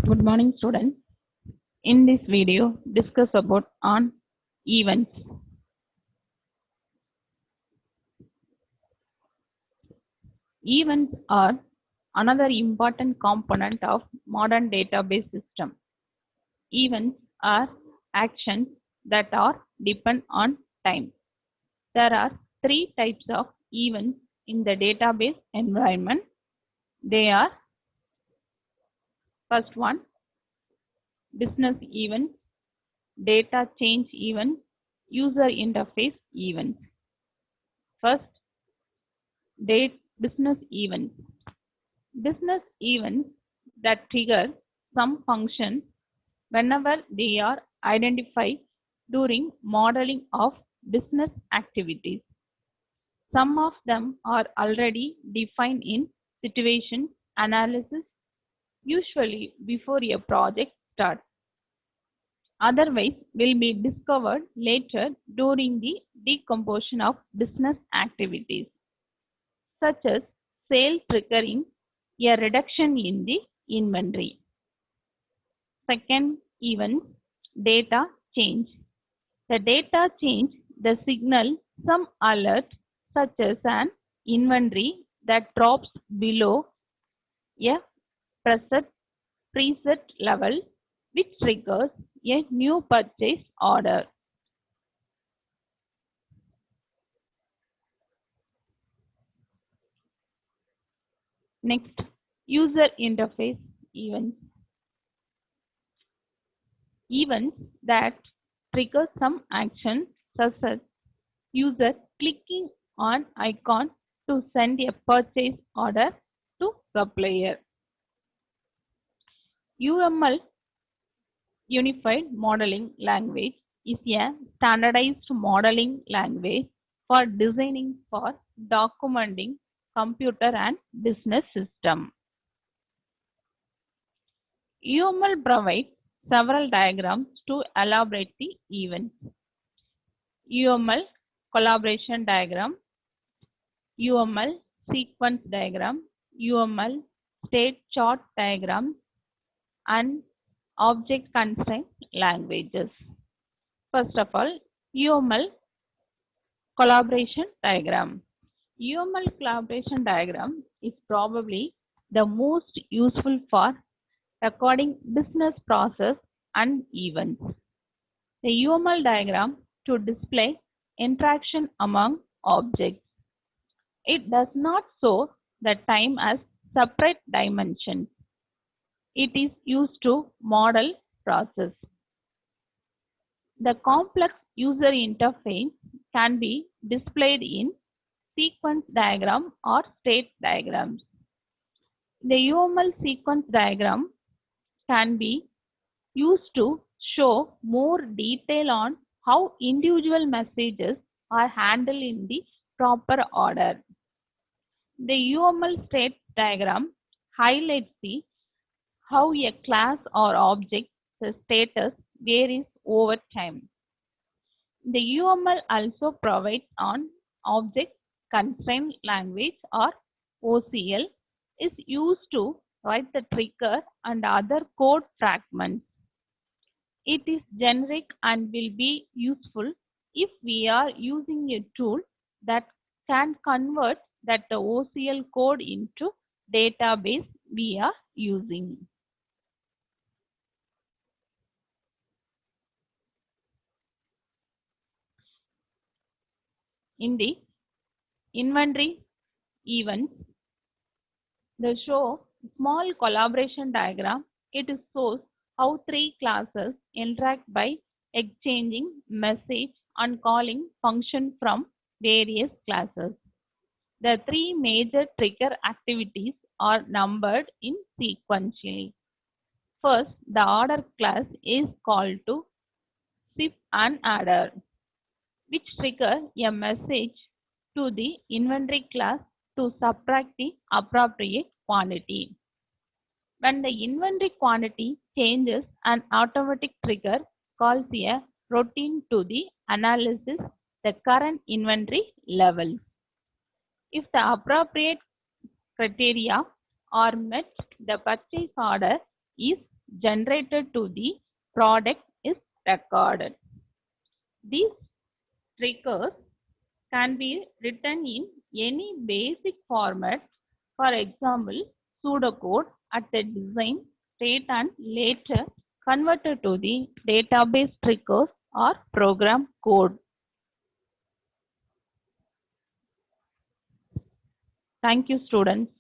Good morning, students. In this video, discuss about on events. Events are another important component of modern database system. Events are actions that are depend on time. There are three types of events in the database environment. They are first one, business events, data change events, user interface events. First, business events. Business events that trigger some function whenever they are identified during modeling of business activities. Some of them are already defined in situation analysis, usually before a project starts. Otherwise, will be discovered later during the decomposition of business activities, such as sale triggering a reduction in the inventory. Second event, data change. The data change the signal some alert such as an inventory that drops below a preset level, which triggers a new purchase order. Next, user interface events. Events that trigger some action such as user clicking on icon to send a purchase order to supplier. UML Unified Modeling Language is a standardized modeling language for designing for documenting computer and business system. UML provides several diagrams to elaborate the events. UML collaboration diagram, UML sequence diagram, UML state chart diagram, and object constraint languages. First of all, UML collaboration diagram. UML collaboration diagram is probably the most useful for recording business process and events. The UML diagram to display interaction among objects. It does not show the time as separate dimensions. It is used to model process. The complex user interface can be displayed in sequence diagram or state diagrams. The UML sequence diagram can be used to show more detail on how individual messages are handled in the proper order. The UML state diagram highlights how a class or object status varies over time. The UML also provides an object constraint language or OCL is used to write the trigger and other code fragments. It is generic and will be useful if we are using a tool that can convert the OCL code into database we are using. In the inventory events, the show small collaboration diagram. It shows how three classes interact by exchanging message and calling function from various classes. The three major trigger activities are numbered in sequentially. First, the order class is called to ship an order, which trigger a message to the inventory class to subtract the appropriate quantity. When the inventory quantity changes, an automatic trigger calls a routine to the analysis the current inventory level. If the appropriate criteria are met, the purchase order is generated to the product is recorded. These triggers can be written in any basic format, for example, pseudocode at the design state and later converted to the database triggers or program code. Thank you, students.